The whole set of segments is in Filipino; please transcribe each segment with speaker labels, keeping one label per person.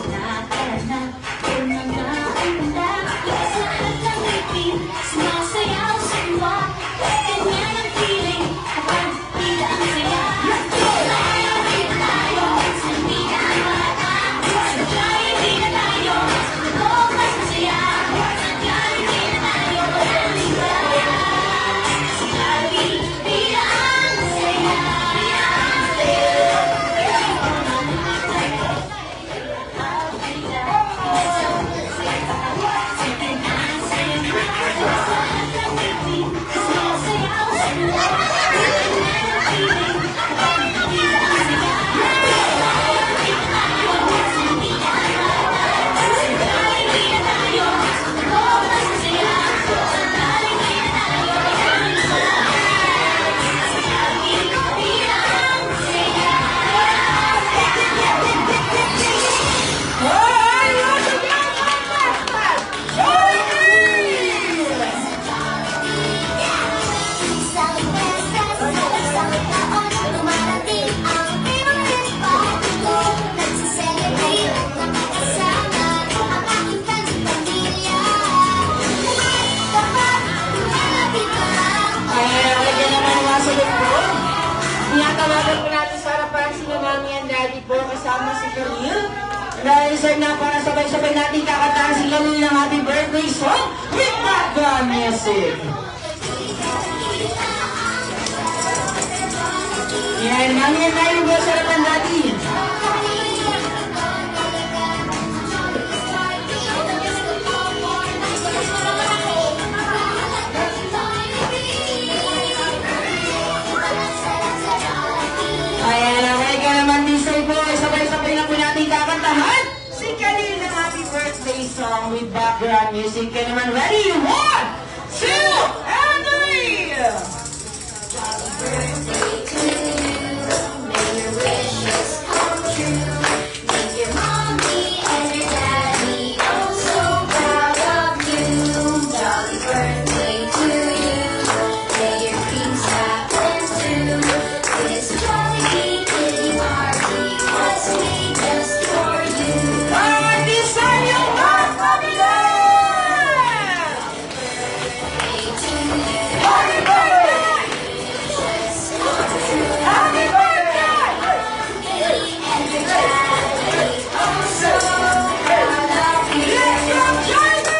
Speaker 1: Nakalala, yung mga anda, lakas lahat ng ngipin, sumasayaw sa iba. Ganyan ang feeling, kapag tila ang saya. Tayo, di na tayo, hindi na bata. Sadya'y di na tayo, sa loob mas masaya. Sadya'y di na tayo, walang himaya. Sadya'y di na ang saya.
Speaker 2: Tinatawagan po natin sa harapan si Mami and Daddy po kasama si Camille. Dahil sir na para sabay-sabay natin kakataan si Camille ng happy birthday song with background music. Yan, Mami and Daddy po sa harapan natin. Sabay-sabay na po natin kakantahan si Camille ng happy birthday song with background music. Kaya naman ready? 1, 2, and 3!
Speaker 1: Happy birthday to you. May your wishes come true. Make your mommy and your daddy oh so proud of you. Jolly birthday to you. May your dreams happen too. This jolly kitty party was made just for you.
Speaker 2: Party sa iyo, Camille!
Speaker 1: Birthday to you.
Speaker 2: Happy birthday!
Speaker 1: Wishes come true.
Speaker 2: Happy birthday!
Speaker 1: And your daddy oh so proud of you.
Speaker 2: Let's go, Johnny!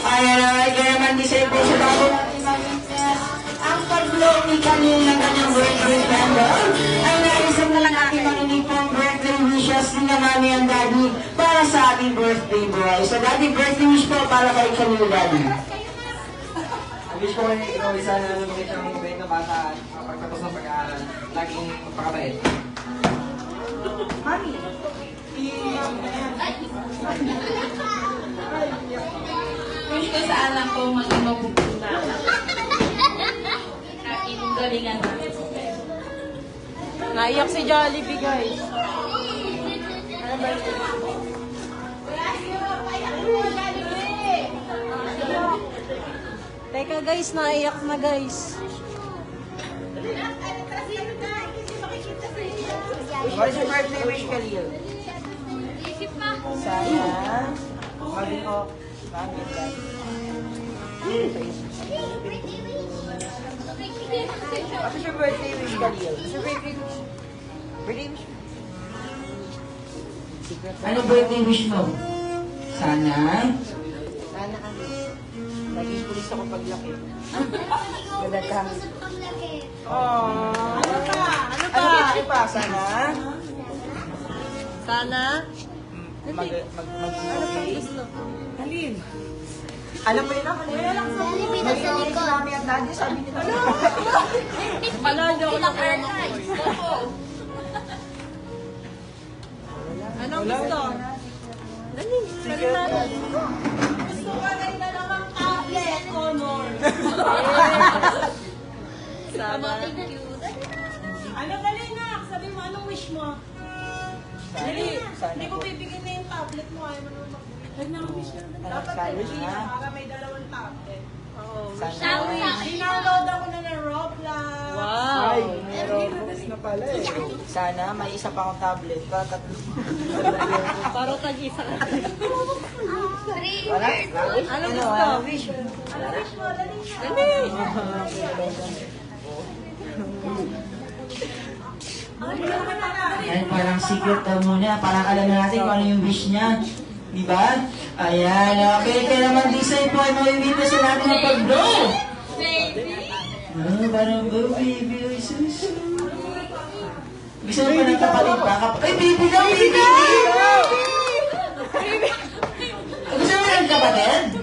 Speaker 2: Ayan na, kaya naman deserve po sa bago natin mag-witness ang pag-blow ni Camille ng kanyang birthday candle. Ay naisip na lang aking manunipong birthday wishes ni na Mami and Daddy para sa ating birthday boy. So Daddy, birthday wish po para kay Camille, Daddy.
Speaker 3: Ang wish ko ay ikaw isa na lumikit ang mabait na bata at pagtapos ng pag-aaral, laging magpakabait.
Speaker 2: Mami,
Speaker 4: Wish ko sa anak ko maging mabubuti. At galingan na.
Speaker 5: Naiyak si Jollibee, guys. Teka guys, naiyak na guys.
Speaker 2: what is your birthday wish, Camille? Sana, maging ko, Mami and Daddy. What is your birthday wish, Camille? What's your birthday wish? Birthday wish? Ano birthday wish mo? Sana? Sana kami. Naging pulis ako paglaki. Ganda kami. Oh, ano pa? Ano pa? Ano wish pa? Sana?
Speaker 5: Sana?
Speaker 2: Ano pang gusto? Alin? Alam mo yun ako. Mag-iwis namin at daddy, sabi nila.
Speaker 5: Palado ko ng Anong gusto? Dali, salita na. Gusto ko rin na naman tablet, Honor. Sana.
Speaker 4: Thank you.
Speaker 5: Ano dali na? Sabi mo, anong wish mo? Hindi ko bibigyan na yung tablet mo. Ayaw mo naman mag-wish. Dapat wish na. Para may dalawang tablet. Download ako na ng Roblox.
Speaker 2: Ay, meron. Na pala eh. Sana may isa pa akong tablet pa. Tatlo.
Speaker 5: Para tag-isa ka.
Speaker 2: Wala? Ano gusto? Wish.
Speaker 5: Wish mo, dali na.
Speaker 2: Ayan, parang secret daw muna. Parang alam na natin kung ano yung wish niya. Diba? Ayan, okay. Kaya naman di sa'yo po ay mawibigyan sa natin ng pag-blow. Parang baby, ay suso. Gusto mo pa ng kapalit pa? Ay, baby daw, baby! Gusto mo ng kapatid?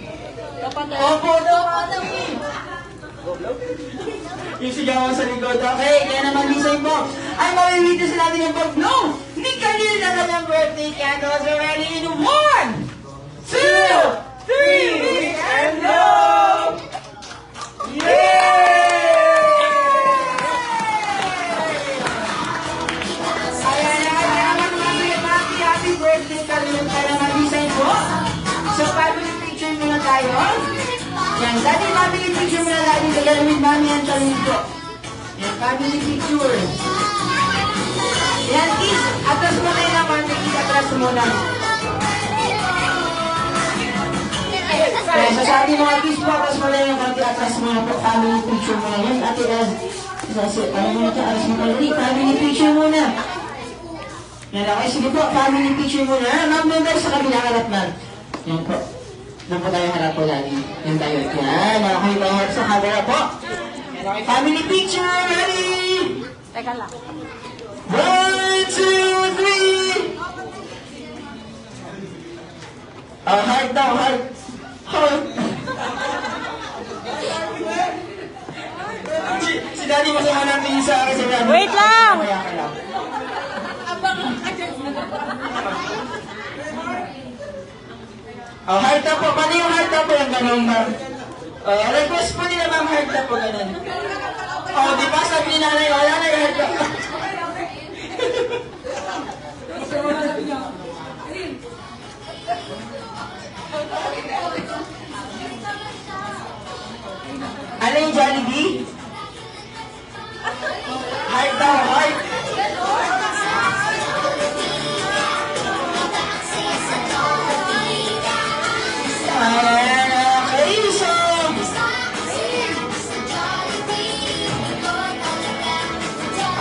Speaker 2: Opo daw, anong yung sigawan sa likod. Okay, kaya naman di sa'yo po ay mawibigyan sa natin ng pag-blow. Hindi kanina na kanyang birthday candles are ready in 1, 2, 3, and blow! Yay! Happy birthday Kalun para mag-design po. So, family picture muna tayo. Yan, dati family picture muna natin together with Mami and Kalun po. Yan, family picture. Yan, kiss. Atras muna yun ang konti. Kiss, atras muna. Kaya sa ating mga kiss po, atras muna yun ang konti. Atras muna po. Family picture muna yan. Ate, ano muna ito? Atras muna. Family picture muna. Yan, okay. Sige po, family picture muna. Ma'am, doon tayo sa kabilang harap na. Yan po. Doon po tayo harap po lagi. Yan tayo. Yan, okay. Tayo harap sa camera po. Yan, okay. Family picture. Ready?
Speaker 5: Teka lang.
Speaker 2: 1, 2, 3. Heart daw, heart. Heart. Si Daddy masama natin sa akin.
Speaker 5: Wait lang!
Speaker 2: Kaya ka lang. Heart up po. Paano yung heart up po yung ganun, ma'am? Request po nila, ma'am, heart up po ganun. Di ba sabi ni nanay, wala na yung heart up. Ano yung Jollibee? Heart daw, heart. Ayan, okay, so...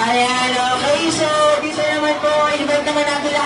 Speaker 2: Ayan, okay, so... Dito naman po, invite naman natin